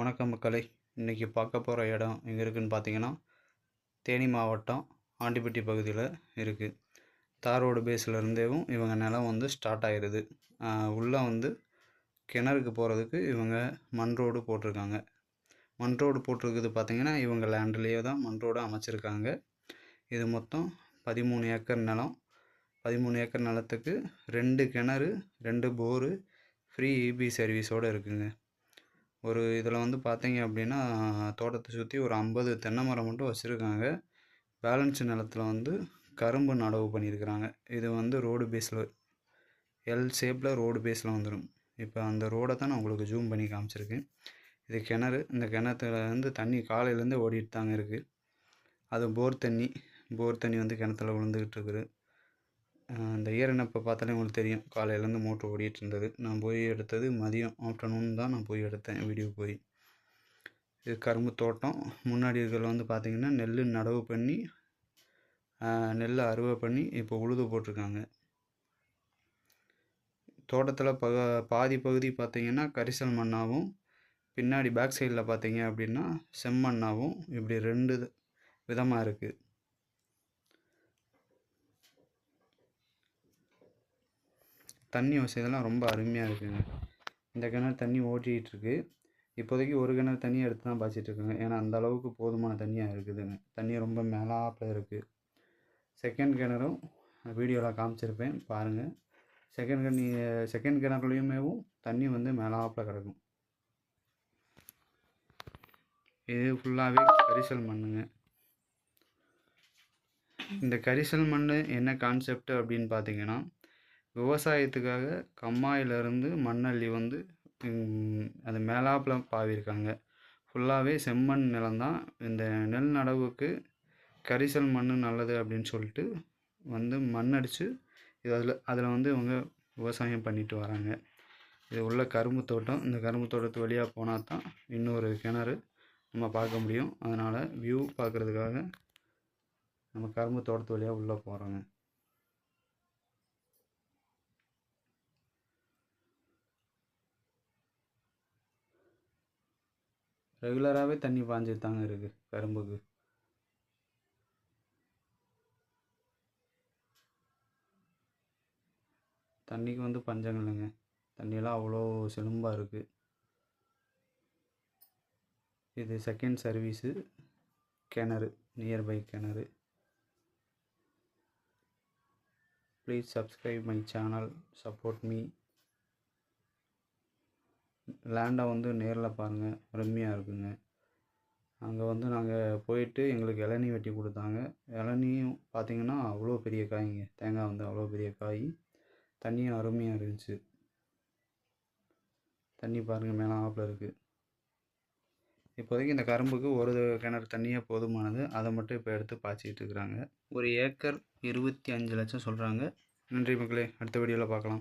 வணக்கம் மக்களே. இன்றைக்கி பார்க்க போகிற இடம் எங்கே இருக்குதுன்னு பார்த்தீங்கன்னா, தேனி மாவட்டம் ஆண்டிப்பட்டி பகுதியில் இருக்குது. தார் ரோடு பேஸ்லேருந்தேவும் இவங்க நிலம் வந்து ஸ்டார்ட் ஆகிடுது. உள்ளே வந்து கிணறுக்கு போகிறதுக்கு இவங்க மண் ரோடு போட்டிருக்காங்க. மண் ரோடு போட்டிருக்குது பார்த்திங்கன்னா, இவங்க லேண்ட்லேயே தான் மண் ரோடு அமைச்சிருக்காங்க. இது மொத்தம் 13 ஏக்கர் நிலம். 13 ஏக்கர் நிலத்துக்கு 2 கிணறு, 2 போரு, ஃப்ரீ இபி சர்வீஸோடு இருக்குதுங்க. ஒரு இதில் வந்து பார்த்தீங்க அப்படின்னா, தோட்டத்தை சுற்றி ஒரு 50 தென்னை மரம் மட்டும் வச்சுருக்காங்க. பேலன்ஸ் நிலத்தில் வந்து கரும்பு நடவு பண்ணியிருக்கிறாங்க. இது வந்து ரோடு பேஸில் எல் ஷேப்பில் ரோடு பேஸில் வந்துடும். இப்போ அந்த ரோடை தான் நான் உங்களுக்கு ஜூம் பண்ணி காமிச்சிருக்கேன். இது கிணறு. இந்த கிணத்துல வந்து தண்ணி காலையிலேருந்து ஓடிட்டு தாங்க இருக்குது. அது போர் தண்ணி வந்து கிணத்துல விழுந்துக்கிட்டு இருக்குது. இந்த ஈரநப்பை பார்த்தாலே உங்களுக்கு தெரியும். காலையிலேருந்து மோட்ரு ஓடிட்டு இருந்தது. நான் போய் எடுத்தது மதியம் ஆஃப்டர்நூன் தான் நான் போய் எடுத்தேன் வீடியோ போய். இது கரும்பு தோட்டம். முன்னாடி இருக்கிறது வந்து பார்த்திங்கன்னா நெல் நடவு பண்ணி நெல் அறுவை பண்ணி இப்போ உழுது போட்டிருக்காங்க. தோட்டத்தில் பாதி பகுதி பார்த்திங்கன்னா கரிசல் மண்ணாகவும், பின்னாடி பேக் சைடில் பார்த்திங்க அப்படின்னா செம்மண்ணாகவும், இப்படி 2 விதமாக இருக்குது. தண்ணி வசதியெல்லாம் ரொம்ப அருமையாக இருக்குதுங்க. இந்த கிணறு தண்ணி ஓட்டிகிட்ருக்கு. இப்போதைக்கு ஒரு கிணறு தண்ணியை எடுத்து தான் பாய்ச்சிட்ருக்குங்க. ஏன்னா அந்த அளவுக்கு போதுமான தண்ணியாக இருக்குதுங்க. தண்ணி ரொம்ப மேலாப்பில் இருக்குது. செகண்ட் கிணறும் வீடியோவில் காமிச்சிருப்பேன் பாருங்கள். செகண்ட் கிணறுலையுமேவும் தண்ணி வந்து மேலாப்பில் கிடக்கும். இது ஃபுல்லாகவே கரிசல் மண்ணுங்க. இந்த கரிசல் மண் என்ன கான்செப்ட் அப்படின்னு பார்த்தீங்கன்னா, விவசாயத்துக்காக கம்மாயிலேருந்து மண்ணள்ளி வந்து அது மேலாப்பில் பாவிருக்காங்க. ஃபுல்லாகவே செம்மண் நிலம்தான். இந்த நெல் நடவுக்கு கரிசல் மண் நல்லது அப்படின்னு சொல்லிட்டு வந்து மண் அடித்து அதில் வந்து இவங்க விவசாயம் பண்ணிட்டு வராங்க. இது உள்ள கரும்பு தோட்டம். இந்த கரும்பு தோட்டத்து வழியாக போனால் தான் இன்னொரு கிணறு நம்ம பார்க்க முடியும். அதனால் வியூ பார்க்குறதுக்காக நம்ம கரும்பு தோட்டத்து வழியாக உள்ளே போகிறோங்க. ரெகுலராகவே தண்ணி பாஞ்சிட்டு தாங்க இருக்குது கரும்புக்கு. தண்ணிக்கு வந்து பஞ்சம் இல்லைங்க. தண்ணியெல்லாம் அவ்வளோ செழும்பாக இருக்குது. இது செகண்ட் சர்வீஸு கிணறு, நியர்பை கிணறு. Please subscribe my channel, support me. லேண்டை வந்து நேரில் பாருங்கள், அருமையாக இருக்குங்க. அங்கே வந்து நாங்கள் போயிட்டு எங்களுக்கு இளநீ வெட்டி கொடுத்தாங்க. இளநியும் பார்த்திங்கன்னா அவ்வளோ பெரிய காய்ங்க. தேங்காய் வந்து அவ்வளோ பெரிய காய். தண்ணியும் அருமையாக இருந்துச்சு. தண்ணி பாருங்கள் மேலாப்பில் இருக்குது. இப்போதைக்கு இந்த கரும்புக்கு ஒரு கிணறு தண்ணியே போதுமானது. அதை மட்டும் இப்போ எடுத்து பாய்ச்சிக்கிட்டு இருக்கிறாங்க. ஒரு ஏக்கர் 25 லட்சம் சொல்கிறாங்க. நன்றி மக்களே. அடுத்த வீடியோவில் பார்க்கலாம்.